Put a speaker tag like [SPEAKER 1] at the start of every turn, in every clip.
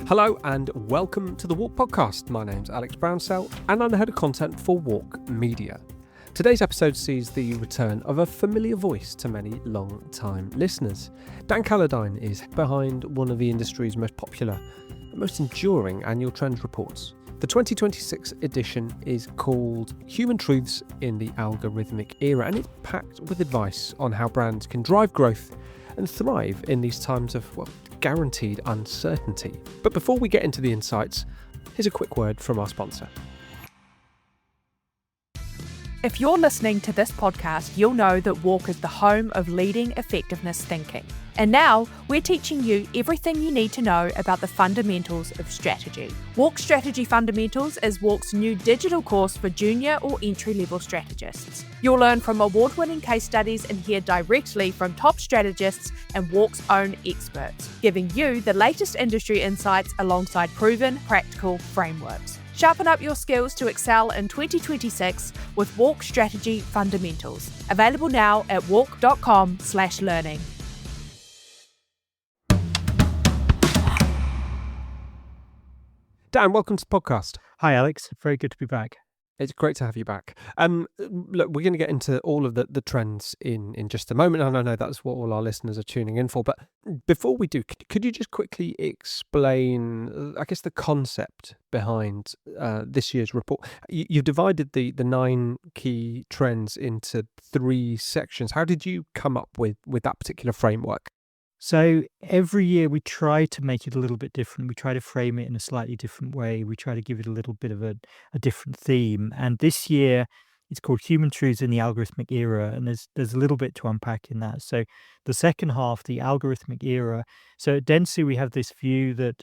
[SPEAKER 1] Hello and welcome to the WARC Podcast. My name's Alex Brownsell and I'm the head of content for WARC Media. Today's episode sees the return of a familiar voice to many long-time listeners. Dan Calladine is behind one of the industry's most popular and most enduring annual trends reports. The 2026 edition is called Human Truths in the Algorithmic Era, and it's packed with advice on how brands can drive growth and thrive in these times of, guaranteed uncertainty. But before we get into the insights, here's a quick word from our sponsor.
[SPEAKER 2] If you're listening to this podcast, you'll know that WARC is the home of leading effectiveness thinking. And now we're teaching you everything you need to know about the fundamentals of strategy. WARC Strategy Fundamentals is WARC's new digital course for junior or entry-level strategists. You'll learn from award-winning case studies and hear directly from top strategists and WARC's own experts, giving you the latest industry insights alongside proven, practical frameworks. Sharpen up your skills to excel in 2026 with WARC Strategy Fundamentals. Available now at warc.com/learning.
[SPEAKER 1] Dan, welcome to the podcast.
[SPEAKER 3] Hi, Alex. Very good to be back.
[SPEAKER 1] It's great to have you back. Look, we're going to get into all of the trends in just a moment, and I know that's what all our listeners are tuning in for. But before we do, could you just quickly explain, I guess, the concept behind this year's report? You've divided the 9 key trends into 3 sections. How did you come up with that particular framework?
[SPEAKER 3] So every year we try to make it a little bit different. We try to frame it in a slightly different way. We try to give it a little bit of a different theme. And this year it's called Human Truths in the Algorithmic Era. And there's a little bit to unpack in that. So the second half, the algorithmic era. So at Dentsu, we have this view that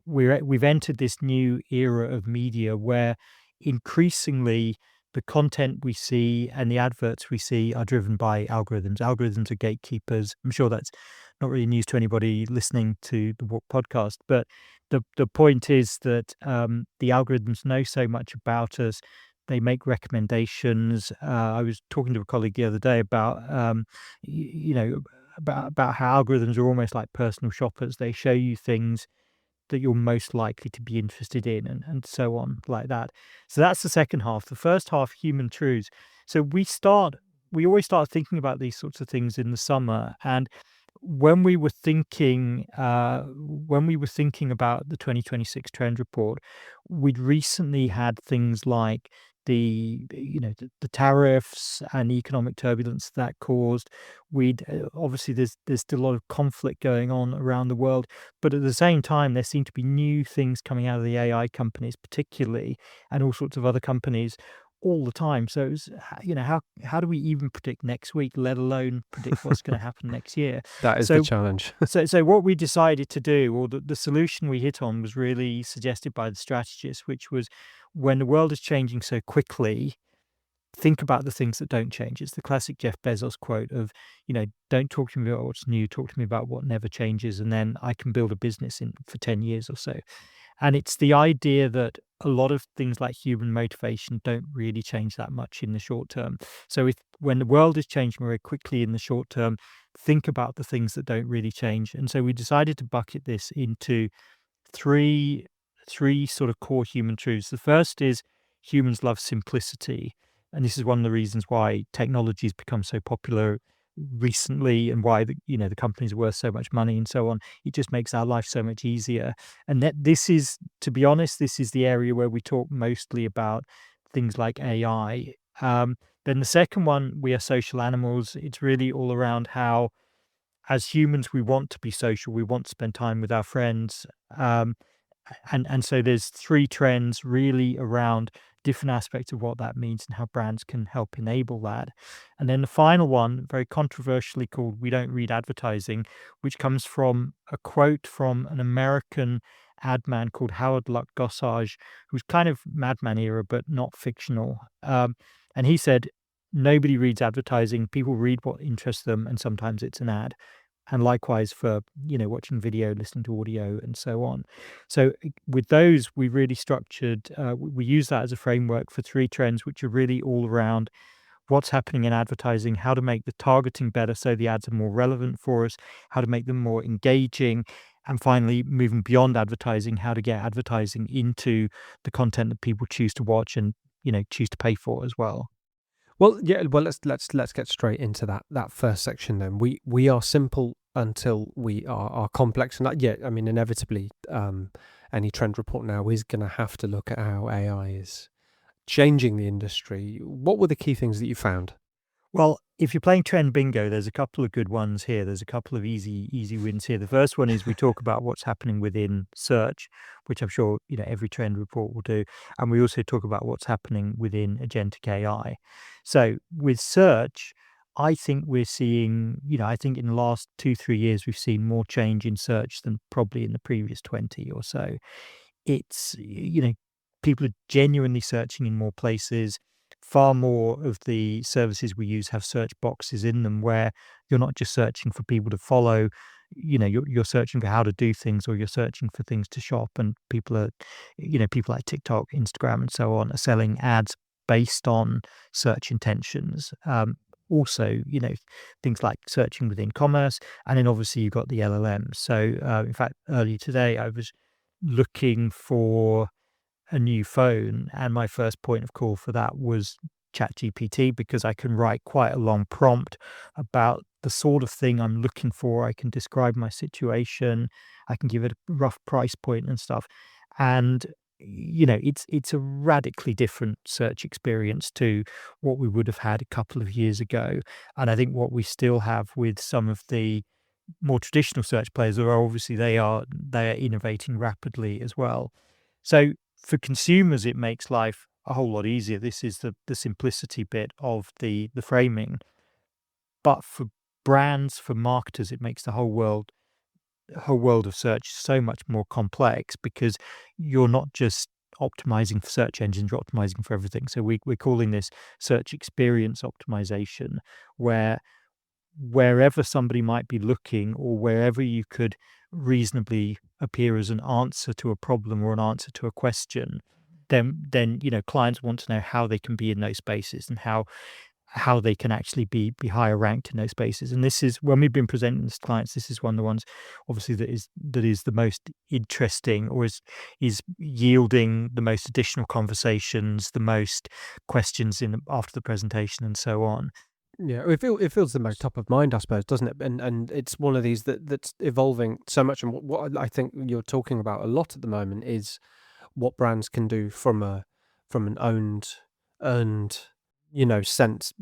[SPEAKER 3] we've entered this new era of media where increasingly the content we see and the adverts we see are driven by algorithms. Algorithms are gatekeepers. I'm sure that's not really news to anybody listening to the WARC podcast, but the point is that the algorithms know so much about us. They make recommendations. I was talking to a colleague the other day about about how algorithms are almost like personal shoppers. They show you things that you're most likely to be interested in and so on like that. So that's the second half. The first half, human truths. So we always start thinking about these sorts of things in the summer. And when we were thinking about the 2026 trend report, we'd recently had things like the tariffs and the economic turbulence that caused. Obviously there's still a lot of conflict going on around the world, but at the same time there seem to be new things coming out of the AI companies particularly, and all sorts of other companies all the time. So it was, how do we even predict next week, let alone predict what's going to happen next year?
[SPEAKER 1] That is the challenge.
[SPEAKER 3] So what we decided to do, or the solution we hit on, was really suggested by the strategists, which was, when the world is changing so quickly, think about the things that don't change. It's the classic Jeff Bezos quote of, don't talk to me about what's new, talk to me about what never changes, and then I can build a business for 10 years or so. And it's the idea that a lot of things like human motivation don't really change that much in the short term. So when the world is changing very quickly in the short term, think about the things that don't really change. And so we decided to bucket this into three sort of core human truths. The first is humans love simplicity. And this is one of the reasons why technology has become so popular recently, and why the companies are worth so much money and so on. It just makes our life so much easier. And that this is, to be honest, this is the area where we talk mostly about things like AI. Then the second one, we are social animals. It's really all around how, as humans, we want to be social. We want to spend time with our friends. And so there's 3 trends really around different aspects of what that means and how brands can help enable that. And then the final one, very controversially called We Don't Read Advertising, which comes from a quote from an American ad man called Howard Luck Gossage, who's kind of Madman era, but not fictional. And he said, nobody reads advertising. People read what interests them, and sometimes it's an ad. And likewise for, watching video, listening to audio, and so on. So with those, we really structured, we use that as a framework for 3 trends, which are really all around what's happening in advertising, how to make the targeting better so the ads are more relevant for us, how to make them more engaging, And finally, moving beyond advertising, how to get advertising into the content that people choose to watch and, choose to pay for as well.
[SPEAKER 1] Well, yeah. Well, let's get straight into that first section then. We are simple until we are complex, and I mean, inevitably, any trend report now is going to have to look at how AI is changing the industry. What were the key things that you found?
[SPEAKER 3] Well, if you're playing trend bingo, there's a couple of good ones here. There's a couple of easy wins here. The first one is we talk about what's happening within search, which I'm sure every trend report will do, and we also talk about what's happening within agentic AI. So with search, I think we're seeing, I think in the last 2-3 years we've seen more change in search than probably in the previous 20 or so. It's, people are genuinely searching in more places. Far more of the services we use have search boxes in them where you're not just searching for people to follow, you're searching for how to do things, or you're searching for things to shop. And people are, people like TikTok, Instagram, and so on are selling ads based on search intentions. Also, things like searching within commerce, and then obviously you've got the LLMs. So, in fact, earlier today I was looking for a new phone, and my first point of call for that was ChatGPT, because I can write quite a long prompt about the sort of thing I'm looking for. I can describe my situation, I can give it a rough price point and stuff, and it's a radically different search experience to what we would have had a couple of years ago. And I think what we still have with some of the more traditional search players are obviously they are innovating rapidly as well. So for consumers, it makes life a whole lot easier. This is the simplicity bit of the framing. But for brands, for marketers, it makes the whole world of search so much more complex, because you're not just optimizing for search engines, you're optimizing for everything. So we're calling this search experience optimization, where wherever somebody might be looking, or wherever you could reasonably appear as an answer to a problem or an answer to a question, then clients want to know how they can be in those spaces, and how they can actually be higher ranked in those spaces. And this is, when we've been presenting this to clients, this is one of the ones obviously that is the most interesting, or is yielding the most additional conversations, the most questions after the presentation, and so on.
[SPEAKER 1] Yeah, it feels the most top of mind, I suppose, doesn't it? And it's one of these that's evolving so much. And what I think you're talking about a lot at the moment is what brands can do from an earned sense.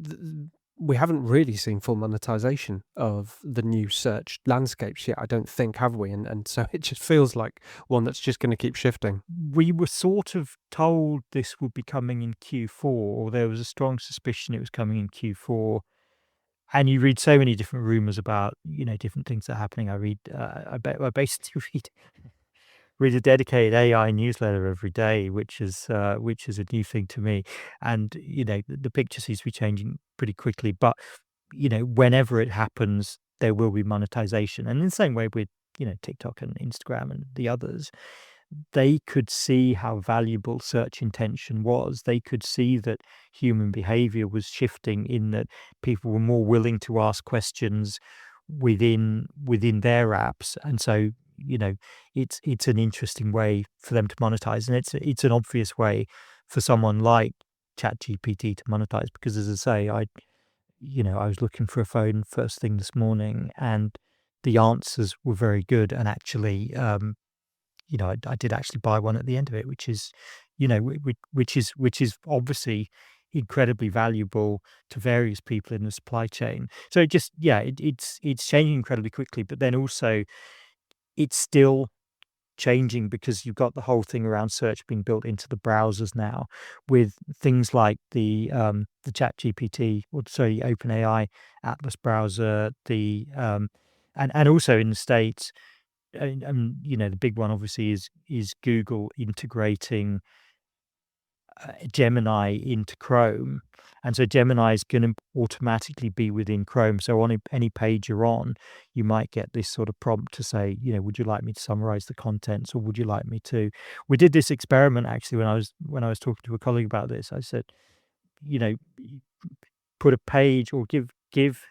[SPEAKER 1] We haven't really seen full monetization of the new search landscapes yet, I don't think, have we? And so it just feels like one that's just going to keep shifting.
[SPEAKER 3] We were sort of told this would be coming in Q4, or there was a strong suspicion it was coming in Q4. And you read so many different rumors about, different things that are happening. I basically read a dedicated AI newsletter every day, which is a new thing to me. And, the picture seems to be changing pretty quickly. But, whenever it happens, there will be monetization. And in the same way with, TikTok and Instagram and the others, they could see how valuable search intention was. They could see that human behavior was shifting, in that people were more willing to ask questions within their apps. And so, it's an interesting way for them to monetize. And it's an obvious way for someone like ChatGPT to monetize, because, as I say, I was looking for a phone first thing this morning, and the answers were very good. And actually, I did actually buy one at the end of it, which is, which is obviously incredibly valuable to various people in the supply chain. So it's changing incredibly quickly, but then also it's still changing, because you've got the whole thing around search being built into the browsers now, with things like the ChatGPT, or sorry, the OpenAI Atlas browser, and also in the States. The big one obviously is Google integrating Gemini into Chrome, and so Gemini is going to automatically be within Chrome. So on any page you're on, you might get this sort of prompt to say, would you like me to summarize the contents, or would you like me to? We did this experiment actually when I was talking to a colleague about this. I said, put a page, or give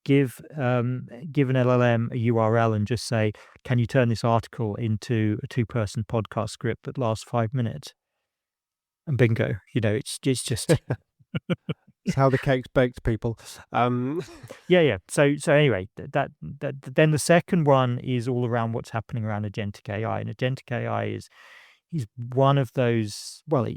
[SPEAKER 3] give an LLM a URL and just say, can you turn this article into a 2-person podcast script that lasts 5 minutes? And bingo, it's just
[SPEAKER 1] It's how the cake's baked, people.
[SPEAKER 3] yeah. So anyway, that then the second one is all around what's happening around agentic AI, and agentic AI is one of those. Well,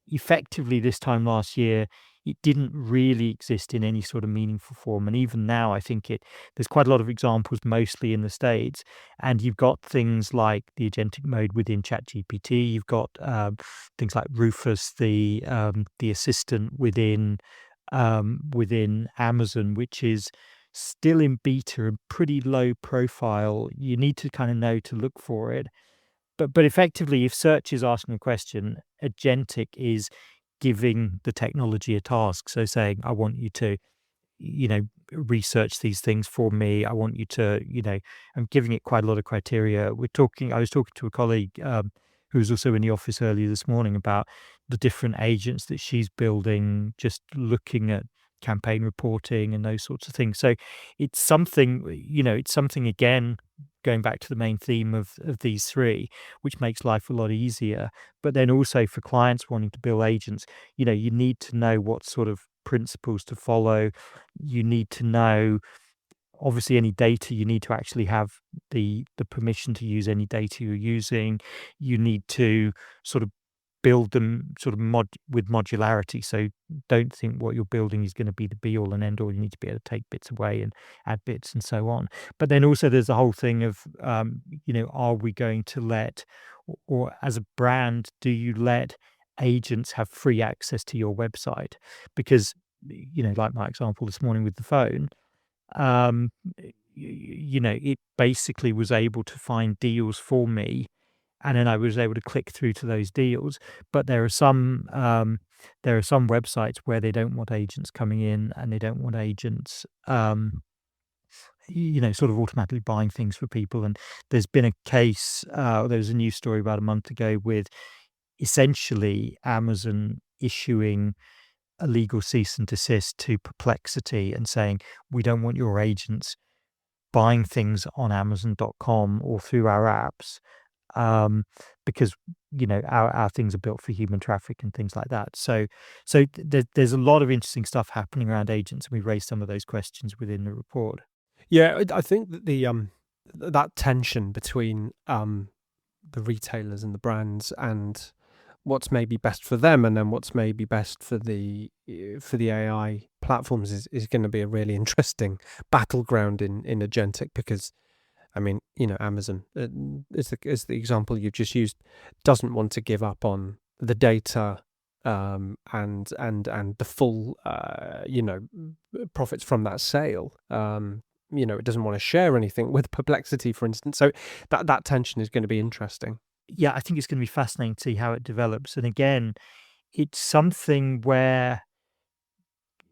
[SPEAKER 3] effectively this time last year, it didn't really exist in any sort of meaningful form, and even now, I think there's quite a lot of examples, mostly in the States, and you've got things like the agentic mode within ChatGPT. You've got things like Rufus, the assistant within Amazon, which is still in beta and pretty low profile. You need to kind of know to look for it. But effectively, if search is asking a question, agentic is giving the technology a task. So saying, I want you to, research these things for me. I want you to, I'm giving it quite a lot of criteria. I was talking to a colleague who was also in the office earlier this morning about the different agents that she's building, just looking at campaign reporting and those sorts of things. So it's something, again, going back to the main theme of these three, which makes life a lot easier. But then also for clients wanting to build agents, you need to know what sort of principles to follow. You need to know, obviously, any data. You need to actually have the permission to use any data you're using. You need to sort of build them sort of with modularity. So don't think what you're building is going to be the be all and end all. You need to be able to take bits away and add bits and so on. But then also there's the whole thing of, are we going to let, or as a brand, do you let agents have free access to your website? Because, like my example this morning with the phone, it basically was able to find deals for me, and then I was able to click through to those deals. But there are some websites where they don't want agents coming in, and they don't want agents, sort of automatically buying things for people. And there's been a case, there was a news story about a month ago with essentially Amazon issuing a legal cease and desist to Perplexity and saying, we don't want your agents buying things on Amazon.com or through our apps, because our things are built for human traffic and things like that. So there's a lot of interesting stuff happening around agents, and we raised some of those questions within the report.
[SPEAKER 1] Yeah, I think that that tension between the retailers and the brands and what's maybe best for them, and then what's maybe best for the AI platforms is going to be a really interesting battleground in agentic, because I mean, Amazon is the example you've just used, doesn't want to give up on the data and the full profits from that sale. It doesn't want to share anything with Perplexity, for instance. So that tension is going to be interesting.
[SPEAKER 3] Yeah, I think it's going to be fascinating to see how it develops. And again, it's something where,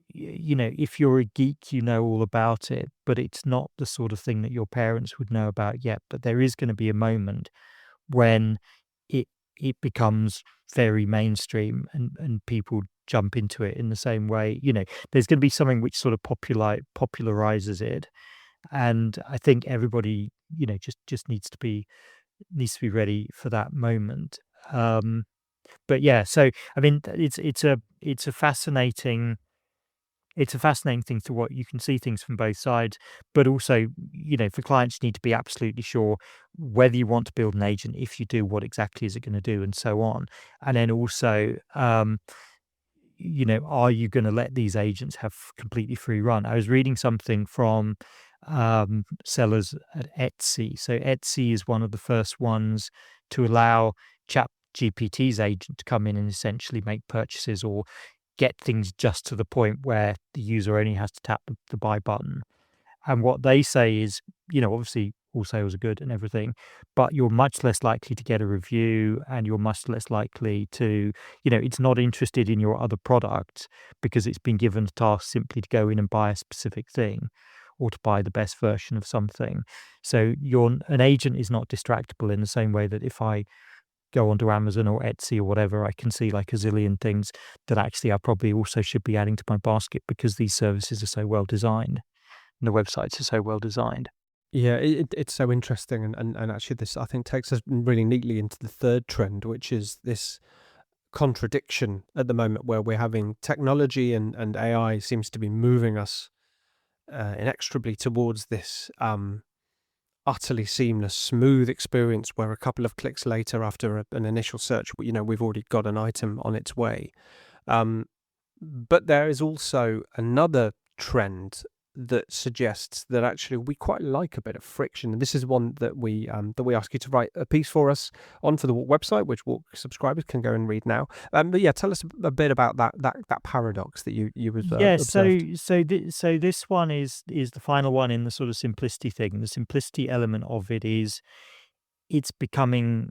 [SPEAKER 3] if you're a geek, you know all about it, but it's not the sort of thing that your parents would know about yet. But there is going to be a moment when it becomes very mainstream and people jump into it in the same way. There's going to be something which sort of popularizes it. And I think everybody, just needs to be ready for that moment. But yeah, so I mean, it's a fascinating thing to what you can see things from both sides, but also, for clients, you need to be absolutely sure whether you want to build an agent. If you do, what exactly is it going to do, and so on. And then also, are you going to let these agents have completely free run? I was reading something from sellers at Etsy. So Etsy is one of the first ones to allow ChatGPT's agent to come in and essentially make purchases or get things just to the point where the user only has to tap the buy button. And what they say is, obviously all sales are good and everything, but you're much less likely to get a review, and you're much less likely to, it's not interested in your other products because it's been given a task simply to go in and buy a specific thing or to buy the best version of something. So an agent is not distractible in the same way that if I go onto Amazon or Etsy or whatever, I can see like a zillion things that actually I probably also should be adding to my basket because these services are so well designed. and the websites are so well designed.
[SPEAKER 1] Yeah, it's so interesting, and actually this, I think, takes us really neatly into the third trend, which is this contradiction at the moment where we're having technology and AI seems to be moving us inexorably towards this utterly seamless, smooth experience where a couple of clicks later after an initial search, we've already got an item on its way. But there is also another trend that suggests that actually we quite like a bit of friction. And this is one that we ask you to write a piece for us on for the WARC website, which WARC subscribers can go and read now. But yeah, tell us a bit about that paradox that you
[SPEAKER 3] Yes,
[SPEAKER 1] observed.
[SPEAKER 3] so this one is the final one in the sort of simplicity thing. The simplicity element of it is it's becoming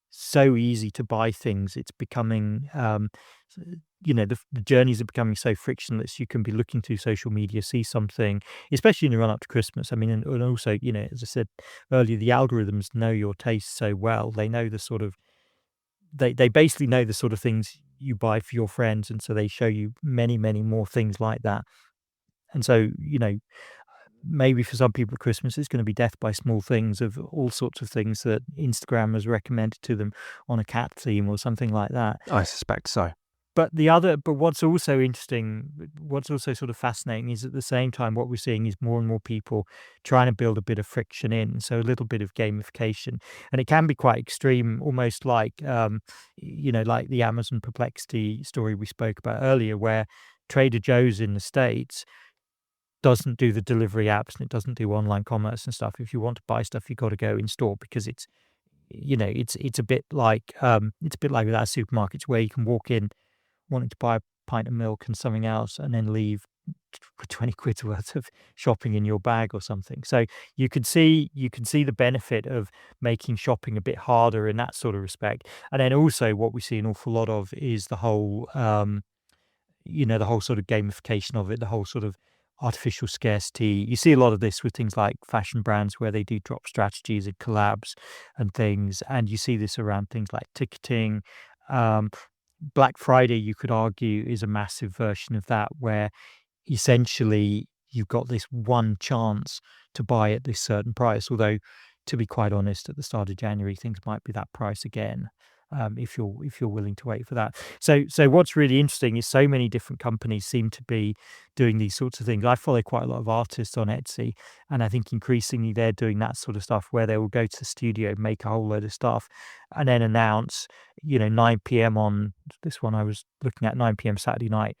[SPEAKER 3] so easy to buy things. It's becoming, the journeys are becoming so frictionless. You can be looking through social media, see something, especially in the run up to Christmas. I mean, and also, as I said earlier, the algorithms know your taste so well. They know the sort of, they basically know the sort of things you buy for your friends. And so they show you many, many more things like that. And so, maybe for some people, Christmas is going to be death by small things of all sorts of things that Instagram has recommended to them on a cat theme or something like that.
[SPEAKER 1] I suspect so.
[SPEAKER 3] But what's also interesting, what's also sort of fascinating is at the same time, what we're seeing is more and more people trying to build a bit of friction in. So a little bit of gamification, and it can be quite extreme, almost like, like the Amazon Perplexity story we spoke about earlier, where Trader Joe's in the States doesn't do the delivery apps and it doesn't do online commerce and stuff. If you want to buy stuff, you've got to go in store because it's a bit like with our supermarkets where you can walk in wanting to buy a pint of milk and something else and then leave for 20 quid's worth of shopping in your bag or something. So you can see the benefit of making shopping a bit harder in that sort of respect. And then also what we see an awful lot of is the whole the whole sort of gamification of it, the whole sort of artificial scarcity. You see a lot of this with things like fashion brands where they do drop strategies and collabs and things. And you see this around things like ticketing. Black Friday, you could argue, is a massive version of that, where essentially you've got this one chance to buy at this certain price. Although, to be quite honest, at the start of January, things might be that price again. If you're willing to wait for that. So what's really interesting is so many different companies seem to be doing these sorts of things. I follow quite a lot of artists on Etsy, and I think increasingly they're doing that sort of stuff where they will go to the studio, make a whole load of stuff, and then announce, 9 p.m. on this one I was looking at, 9 p.m. Saturday night,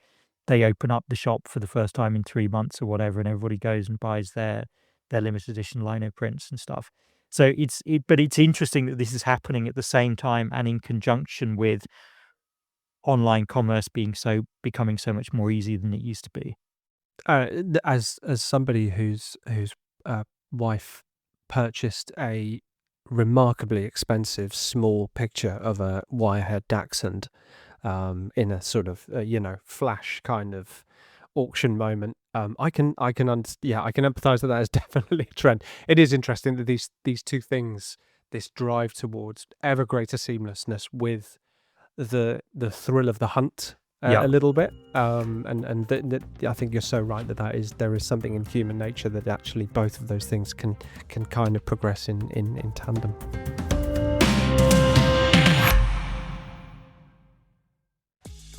[SPEAKER 3] they open up the shop for the first time in 3 months or whatever, and everybody goes and buys their limited edition lino prints and stuff. So but it's interesting that this is happening at the same time and in conjunction with online commerce becoming so much more easy than it used to be.
[SPEAKER 1] As somebody whose wife purchased a remarkably expensive small picture of a wire-haired dachshund in a sort of flash kind of auction moment, I can empathize that is definitely a trend. It is interesting that these two things, this drive towards ever greater seamlessness with the thrill of the hunt a little bit, and I think you're so right that there is something in human nature that actually both of those things can kind of progress in tandem.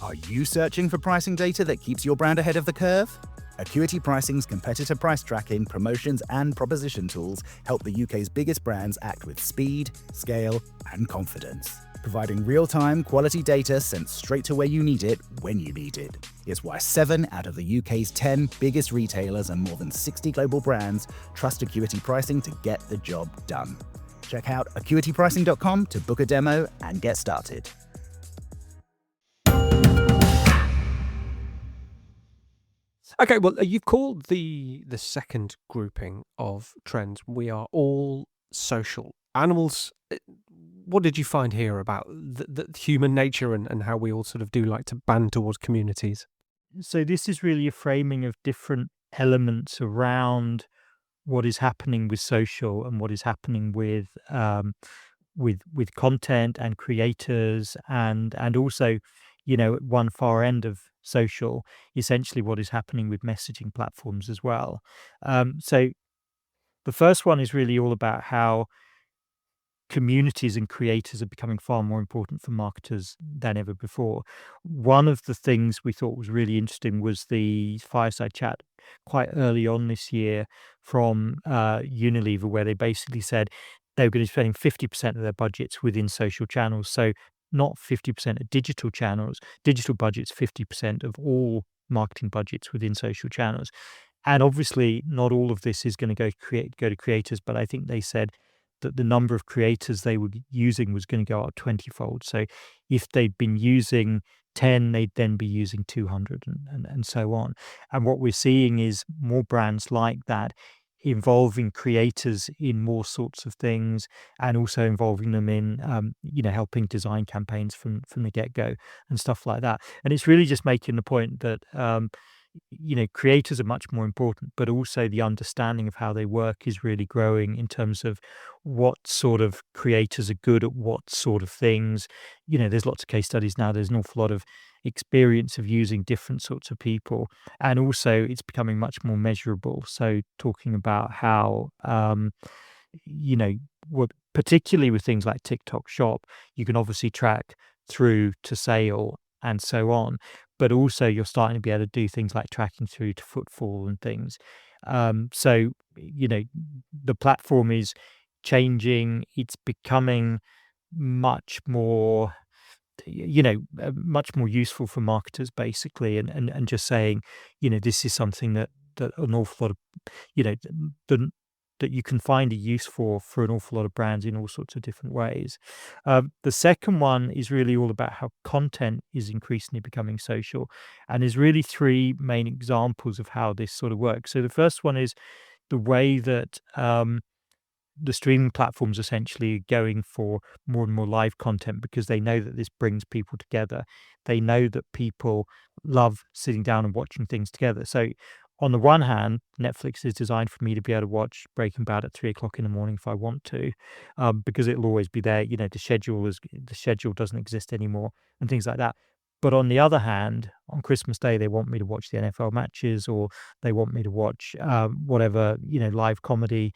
[SPEAKER 4] Are you searching for pricing data that keeps your brand ahead of the curve? Acuity Pricing's competitor price tracking, promotions, and proposition tools help the UK's biggest brands act with speed, scale, and confidence, providing real-time quality data sent straight to where you need it when you need it. It's why 7 out of the UK's 10 biggest retailers and more than 60 global brands trust Acuity Pricing to get the job done. Check out acuitypricing.com to book a demo and get started.
[SPEAKER 1] Okay, well, you've called the second grouping of trends, we are all social animals. What did you find here about the human nature and how we all sort of do like to band towards communities?
[SPEAKER 3] So this is really a framing of different elements around what is happening with social and what is happening with content and creators, and also, at one far end of social, essentially what is happening with messaging platforms as well. So the first one is really all about how communities and creators are becoming far more important for marketers than ever before. One of the things we thought was really interesting was the fireside chat quite early on this year from Unilever, where they basically said they were going to be spending 50% of their budgets within social channels. So not 50% of digital channels, digital budgets, 50% of all marketing budgets within social channels. And obviously, not all of this is going to go to creators, but I think they said that the number of creators they were using was going to go up 20-fold. So if they'd been using 10, they'd then be using 200 and so on. And what we're seeing is more brands like that involving creators in more sorts of things, and also involving them in helping design campaigns from the get-go and stuff like that. And it's really just making the point that creators are much more important, but also the understanding of how they work is really growing in terms of what sort of creators are good at what sort of things. There's lots of case studies now. There's an awful lot of experience of using different sorts of people, and also it's becoming much more measurable. So talking about how particularly with things like TikTok Shop, you can obviously track through to sale and so on, but also you're starting to be able to do things like tracking through to footfall and things. So the platform is changing. It's becoming much more much more useful for marketers, basically, and just saying, this is something that an awful lot of that you can find a use for an awful lot of brands in all sorts of different ways. The second one is really all about how content is increasingly becoming social, and there's really three main examples of how this sort of works. So the first one is the way that the streaming platforms essentially are going for more and more live content, because they know that this brings people together. They know that people love sitting down and watching things together. So on the one hand, Netflix is designed for me to be able to watch Breaking Bad at 3:00 in the morning if I want to, because it'll always be there. The schedule doesn't exist anymore and things like that. But on the other hand, on Christmas Day, they want me to watch the NFL matches, or they want me to watch whatever, live comedy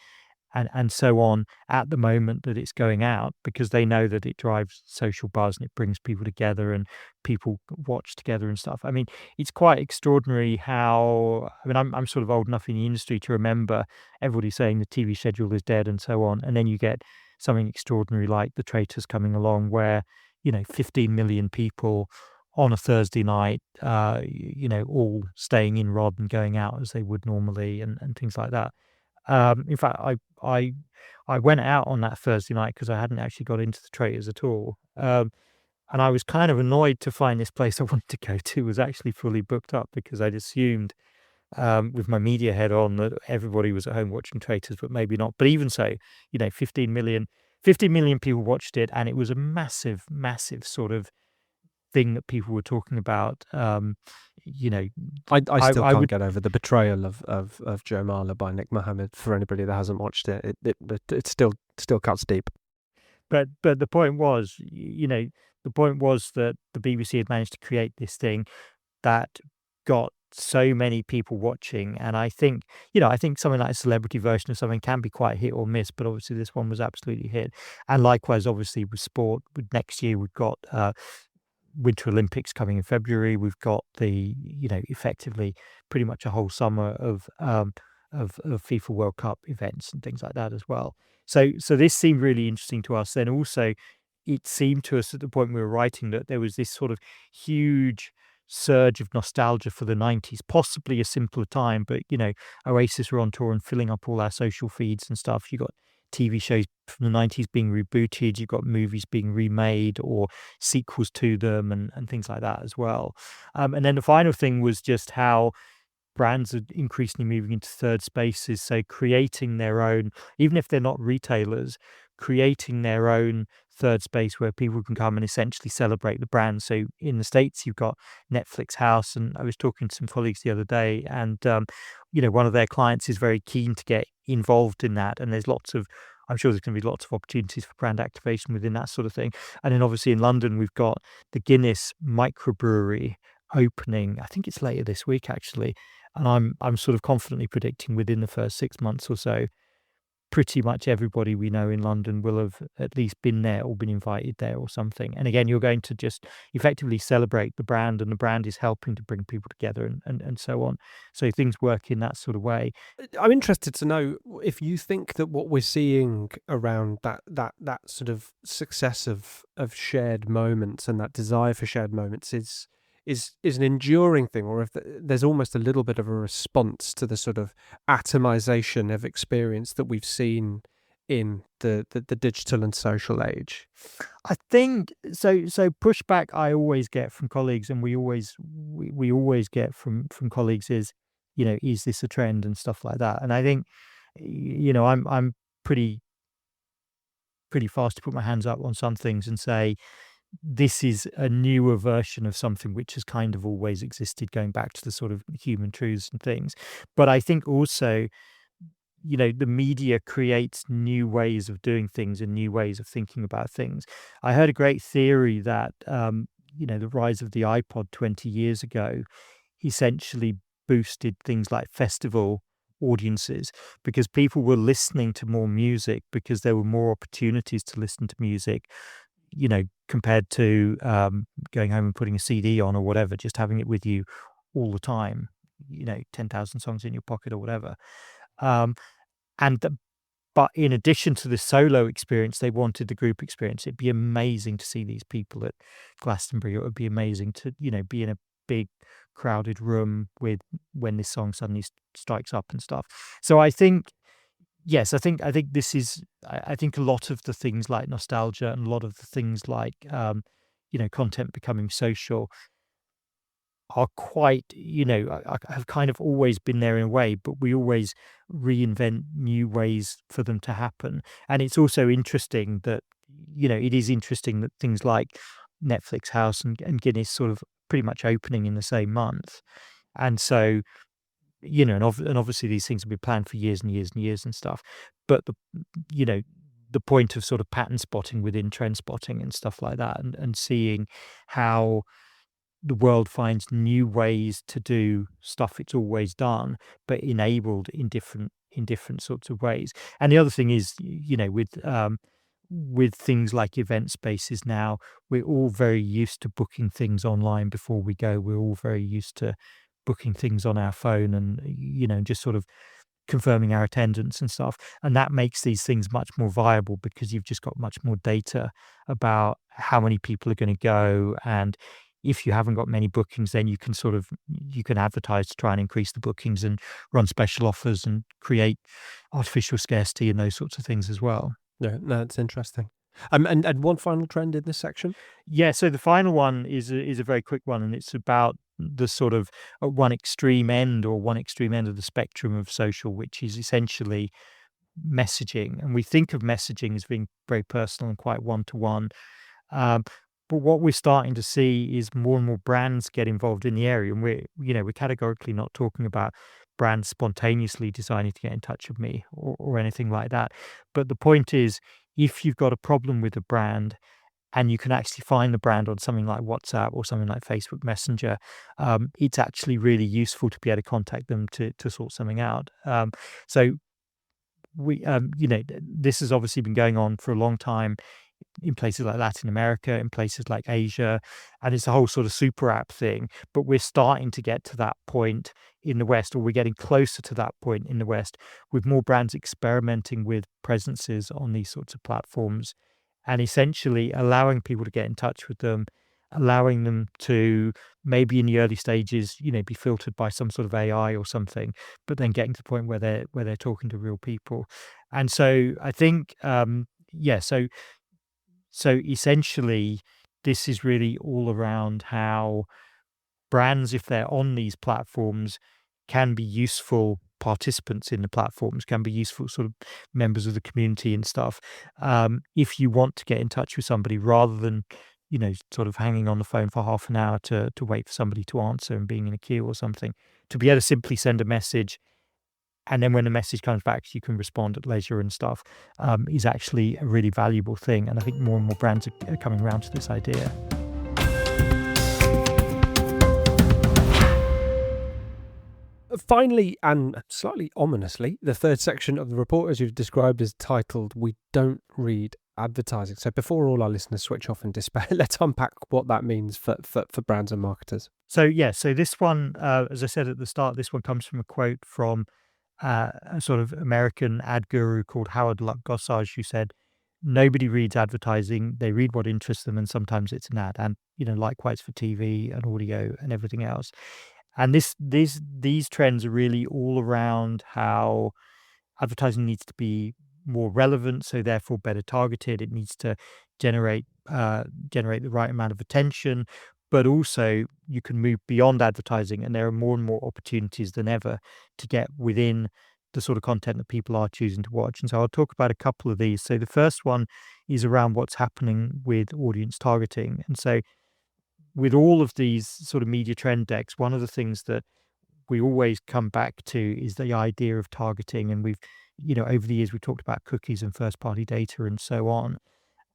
[SPEAKER 3] and so on at the moment that it's going out, because they know that it drives social buzz and it brings people together and people watch together and stuff. I mean, it's quite extraordinary how, I'm sort of old enough in the industry to remember everybody saying the TV schedule is dead and so on. And then you get something extraordinary like The Traitors coming along, where, 15 million people on a Thursday night, all staying in rather than going out as they would normally, and things like that. In fact, I went out on that Thursday night because I hadn't actually got into The Traitors at all. And I was kind of annoyed to find this place I wanted to go to was actually fully booked up, because I'd assumed with my media head on that everybody was at home watching Traitors, but maybe not. But even so, 15 million people watched it, and it was a massive, massive sort of thing that people were talking about.
[SPEAKER 1] I still can't get over the betrayal of Joe Marler by Nick Mohammed. For anybody that hasn't watched it, it still cuts deep.
[SPEAKER 3] But the point was, that the BBC had managed to create this thing that got so many people watching. And I think something like a celebrity version of something can be quite hit or miss, but obviously this one was absolutely hit. And likewise, obviously with sport, next year we've got Winter Olympics coming in February. We've got the effectively pretty much a whole summer of FIFA World Cup events and things like that as well. So this seemed really interesting to us. Then also, it seemed to us at the point we were writing that there was this sort of huge surge of nostalgia for the 90s, possibly a simpler time, but Oasis were on tour and filling up all our social feeds and stuff. You got TV shows from the 90s being rebooted, you've got movies being remade or sequels to them and things like that as well. And then the final thing was just how brands are increasingly moving into third spaces, so creating their own, even if they're not retailers, creating their own third space where people can come and essentially celebrate the brand. So in the States, you've got Netflix House, and I was talking to some colleagues the other day, and one of their clients is very keen to get involved in that, and I'm sure there's going to be lots of opportunities for brand activation within that sort of thing. And then obviously in London, we've got the Guinness microbrewery, opening. I think it's later this week actually, and I'm sort of confidently predicting within the first 6 months or so, pretty much everybody we know in London will have at least been there or been invited there or something. And again, you're going to just effectively celebrate the brand, and the brand is helping to bring people together and so on. So things work in that sort of way.
[SPEAKER 1] I'm interested to know if you think that what we're seeing around that sort of success of shared moments and that desire for shared moments is an enduring thing, or if there's almost a little bit of a response to the sort of atomization of experience that we've seen in the digital and social age.
[SPEAKER 3] I think so pushback I always get from colleagues, and we always get from colleagues is, is this a trend and stuff like that. And I think, I'm pretty fast to put my hands up on some things and say, this is a newer version of something which has kind of always existed, going back to the sort of human truths and things. But I think also, the media creates new ways of doing things and new ways of thinking about things. I heard a great theory that, the rise of the iPod 20 years ago essentially boosted things like festival audiences, because people were listening to more music because there were more opportunities to listen to music, compared to going home and putting a CD on or whatever, just having it with you all the time, 10,000 songs in your pocket or whatever. But in addition to the solo experience, they wanted the group experience. It'd be amazing to see these people at Glastonbury. It would be amazing to, be in a big crowded room when this song suddenly strikes up and stuff. So I think, yes, I think this is, I think a lot of the things like nostalgia and a lot of the things like, content becoming social are quite, have kind of always been there in a way, but we always reinvent new ways for them to happen. And it's also interesting that, it is interesting that things like Netflix House and Guinness sort of pretty much opening in the same month. And so, and obviously these things have been planned for years and years and years and stuff. But the point of sort of pattern spotting within trend spotting and stuff like that, and seeing how the world finds new ways to do stuff it's always done, but enabled in different sorts of ways. And the other thing is, with things like event spaces now, we're all very used to booking things online before we go. We're all very used to booking things on our phone and, just sort of confirming our attendance and stuff. And that makes these things much more viable because you've just got much more data about how many people are going to go. And if you haven't got many bookings, then you can advertise to try and increase the bookings and run special offers and create artificial scarcity and those sorts of things as well.
[SPEAKER 1] Yeah, no, it's interesting. And one final trend in this section?
[SPEAKER 3] Yeah, so the final one is a very quick one, and it's about the sort of one extreme end of the spectrum of social, which is essentially messaging. And we think of messaging as being very personal and quite one-to-one. But what we're starting to see is more and more brands get involved in the area. And we're categorically not talking about brands spontaneously deciding to get in touch with me or anything like that. But the point is, if you've got a problem with a brand and you can actually find the brand on something like WhatsApp or something like Facebook Messenger, it's actually really useful to be able to contact them to sort something out. So we, this has obviously been going on for a long time in places like Latin America, in places like Asia, and it's a whole sort of super app thing. But we're starting to get to that point in the West, or we're getting closer to that point in the West, with more brands experimenting with presences on these sorts of platforms and essentially allowing people to get in touch with them, allowing them to maybe in the early stages, be filtered by some sort of AI or something, but then getting to the point where they're talking to real people. And so I think, So essentially, this is really all around how brands, if they're on these platforms, can be useful participants in the platforms, can be useful sort of members of the community and stuff. If you want to get in touch with somebody, rather than, sort of hanging on the phone for half an hour to wait for somebody to answer and being in a queue or something, to be able to simply send a message, and then when the message comes back, you can respond at leisure and stuff, is actually a really valuable thing. And I think more and more brands are coming around to this idea.
[SPEAKER 1] Finally, and slightly ominously, the third section of the report, as you've described, is titled "We Don't Read Advertising." So before all our listeners switch off in despair, let's unpack what that means for brands and marketers.
[SPEAKER 3] So this one, as I said at the start, this one comes from a quote from a sort of American ad guru called Howard Gossage, who said, "Nobody reads advertising; they read what interests them, and sometimes it's an ad." And likewise for TV and audio and everything else. And these trends are really all around how advertising needs to be more relevant, so therefore better targeted. It needs to generate the right amount of attention, but also you can move beyond advertising, and there are more and more opportunities than ever to get within the sort of content that people are choosing to watch. And so I'll talk about a couple of these. So the first one is around what's happening with audience targeting. And so with all of these sort of media trend decks, one of the things that we always come back to is the idea of targeting. And we've, over the years, we've talked about cookies and first party data and so on.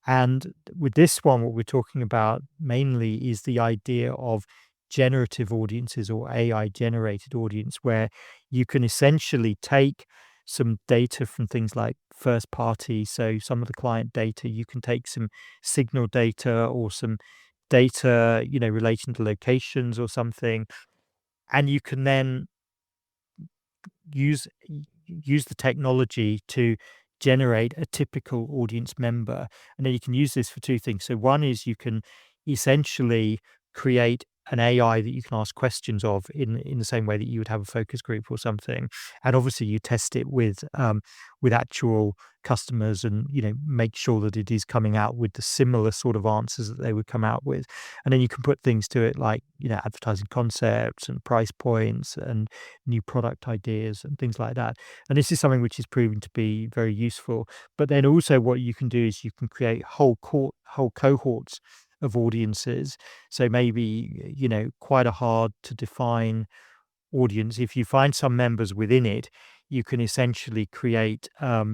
[SPEAKER 3] And with this one, what we're talking about mainly is the idea of generative audiences or AI generated audience, where you can essentially take some data from things like first party. So some of the client data, you can take some signal data or some data, relating to locations or something, and you can then use the technology to generate a typical audience member. And then you can use this for two things. So one is you can essentially create an AI that you can ask questions of in the same way that you would have a focus group or something. And obviously you test it with actual customers and, make sure that it is coming out with the similar sort of answers that they would come out with. And then you can put things to it like, advertising concepts and price points and new product ideas and things like that. And this is something which is proving to be very useful. But then also what you can do is you can create whole cohorts of audiences. So maybe, quite a hard to define audience. If you find some members within it, you can essentially create a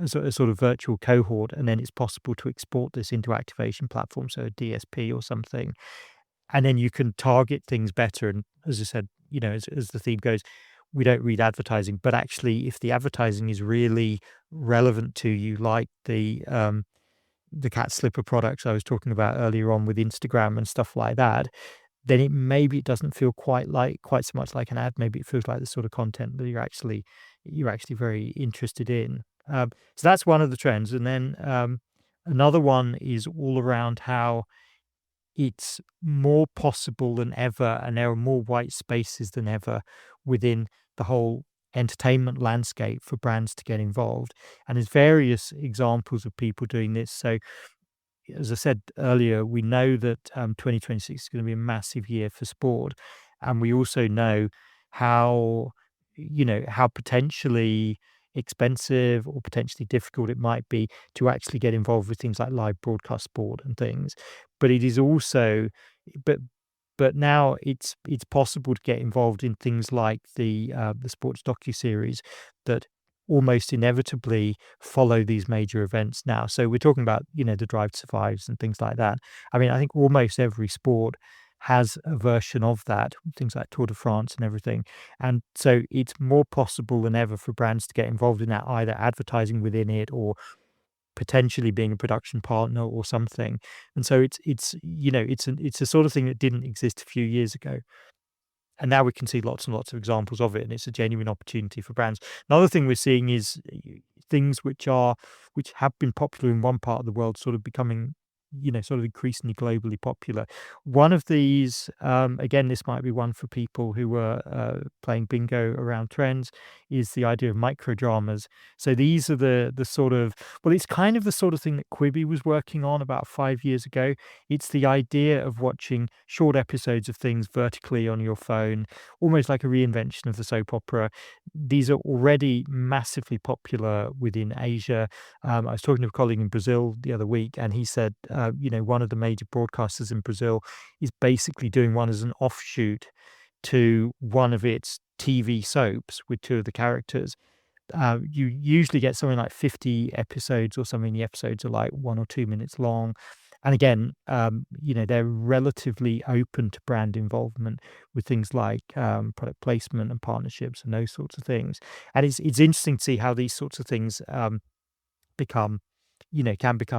[SPEAKER 3] sort of virtual cohort, and then it's possible to export this into activation platforms, so a DSP or something. And then you can target things better. And as I said, as the theme goes, we don't read advertising, but actually if the advertising is really relevant to you, like the cat slipper products I was talking about earlier on with Instagram and stuff like that, then maybe it doesn't feel quite so much like an ad. Maybe it feels like the sort of content that you're actually very interested in. So that's one of the trends. And then another one is all around how it's more possible than ever, and there are more white spaces than ever within the whole entertainment landscape for brands to get involved. And there's various examples of people doing this. So as I said earlier, we know that 2026 is going to be a massive year for sport. And we also know how potentially expensive or potentially difficult it might be to actually get involved with things like live broadcast sport and things. But it is also, but now it's possible to get involved in things like the sports docuseries that almost inevitably follow these major events now. So we're talking about, the Drive to Survives and things like that. I mean, I think almost every sport has a version of that, things like Tour de France and everything. And so it's more possible than ever for brands to get involved in that, either advertising within it or potentially being a production partner or something. And so it's a sort of thing that didn't exist a few years ago. And now we can see lots and lots of examples of it, and it's a genuine opportunity for brands. Another thing we're seeing is things which have been popular in one part of the world sort of becoming, sort of increasingly globally popular. One of these, again, this might be one for people who were playing bingo around trends, is the idea of microdramas. So these are the sort of, well, it's kind of the sort of thing that Quibi was working on about 5 years ago. It's the idea of watching short episodes of things vertically on your phone, almost like a reinvention of the soap opera. These are already massively popular within Asia. I was talking to a colleague in Brazil the other week, and he said, one of the major broadcasters in Brazil is basically doing one as an offshoot to one of its TV soaps with two of the characters. You usually get something like 50 episodes or something. The episodes are like 1 or 2 minutes long. And again, they're relatively open to brand involvement with things like product placement and partnerships and those sorts of things. And it's interesting to see how these sorts of things can become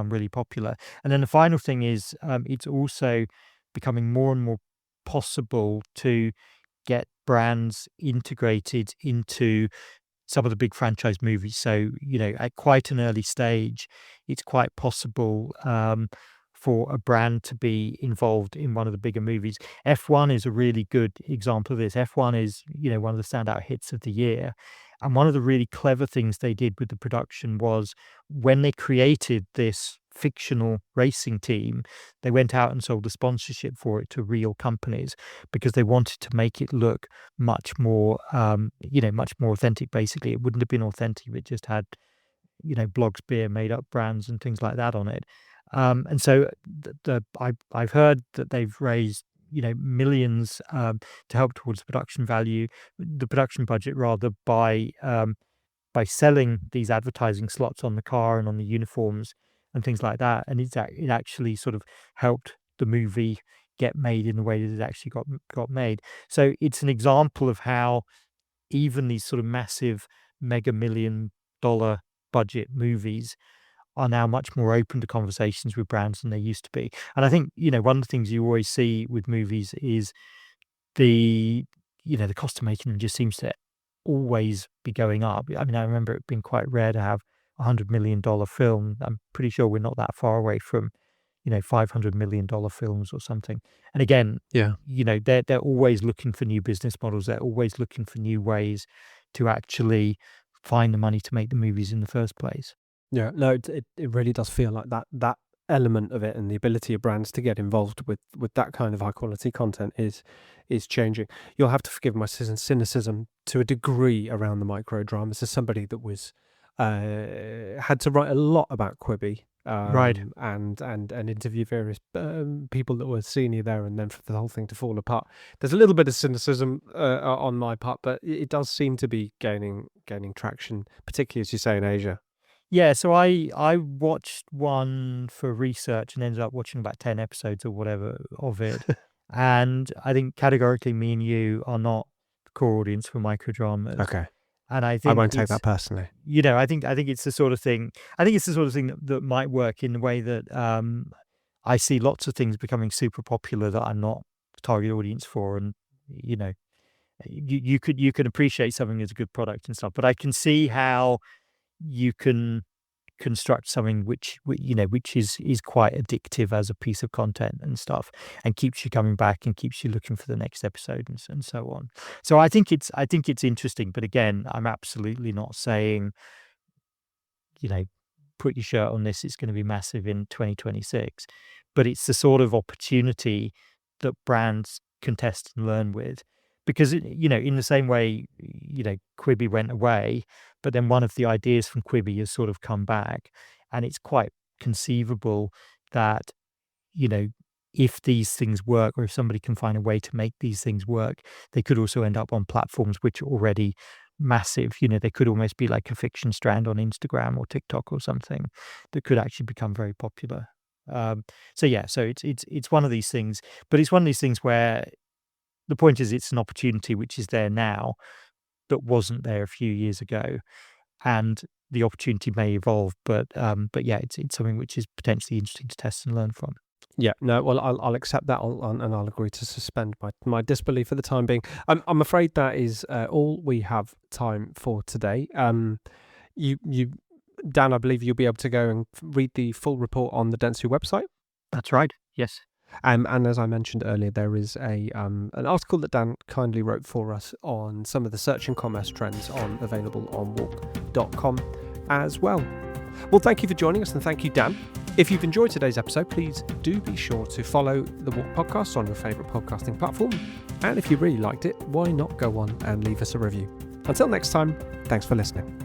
[SPEAKER 3] really popular. And then the final thing is it's also becoming more and more possible to get brands integrated into some of the big franchise movies. So, at quite an early stage, it's quite possible for a brand to be involved in one of the bigger movies. F1 is a really good example of this. F1 is, one of the standout hits of the year. And one of the really clever things they did with the production was when they created this fictional racing team, they went out and sold the sponsorship for it to real companies because they wanted to make it look much more, much more authentic. Basically, it wouldn't have been authentic if it just had, Blogs beer, made up brands and things like that on it. And so I've heard that they've raised millions to help towards the production budget rather, by selling these advertising slots on the car and on the uniforms and things like that. And it actually sort of helped the movie get made in the way that it actually got made. So it's an example of how even these sort of massive mega $1 million budget movies are now much more open to conversations with brands than they used to be. And I think, one of the things you always see with movies is the cost of making them just seems to always be going up. I mean, I remember it being quite rare to have $100 million film. I'm pretty sure we're not that far away from, $500 million films or something. And again, they're always looking for new business models. They're always looking for new ways to actually find the money to make the movies in the first place.
[SPEAKER 1] Yeah, no, it really does feel like that element of it and the ability of brands to get involved with that kind of high quality content is changing. You'll have to forgive my cynicism to a degree around the micro dramas. As somebody that was had to write a lot about Quibi,
[SPEAKER 3] Right.
[SPEAKER 1] and interview various people that were senior there, and then for the whole thing to fall apart, there's a little bit of cynicism on my part, but it does seem to be gaining traction, particularly as you say in Asia.
[SPEAKER 3] Yeah, so I watched one for research and ended up watching about 10 episodes or whatever of it. And I think categorically me and you are not the core audience for microdramas.
[SPEAKER 1] Okay.
[SPEAKER 3] And I think
[SPEAKER 1] I won't take that personally.
[SPEAKER 3] I think it's the sort of thing that might work in the way that I see lots of things becoming super popular that I'm not the target audience for. And you could appreciate something as a good product and stuff, but I can see how you can construct something which is quite addictive as a piece of content and stuff, and keeps you coming back and keeps you looking for the next episode and so on. So I think it's interesting, but again, I'm absolutely not saying, put your shirt on this, it's going to be massive in 2026, but it's the sort of opportunity that brands can test and learn with. Because, in the same way, Quibi went away, but then one of the ideas from Quibi has sort of come back. And it's quite conceivable that, if these things work, or if somebody can find a way to make these things work, they could also end up on platforms which are already massive. They could almost be like a fiction strand on Instagram or TikTok or something that could actually become very popular. So it's one of these things, but it's one of these things where the point is it's an opportunity which is there now that wasn't there a few years ago, and the opportunity may evolve, but yeah, it's something which is potentially interesting to test and learn from.
[SPEAKER 1] Yeah, no, well, I'll accept that, and I'll agree to suspend my disbelief for the time being. I'm afraid that is all we have time for today. You Dan, I believe you'll be able to go and read the full report on the Dentsu website.
[SPEAKER 3] That's right. Yes.
[SPEAKER 1] And as I mentioned earlier, there is an article that Dan kindly wrote for us on some of the search and commerce trends available on WARC.com as well. Well, thank you for joining us, and thank you, Dan. If you've enjoyed today's episode, please do be sure to follow the WARC Podcast on your favourite podcasting platform. And if you really liked it, why not go on and leave us a review? Until next time, thanks for listening.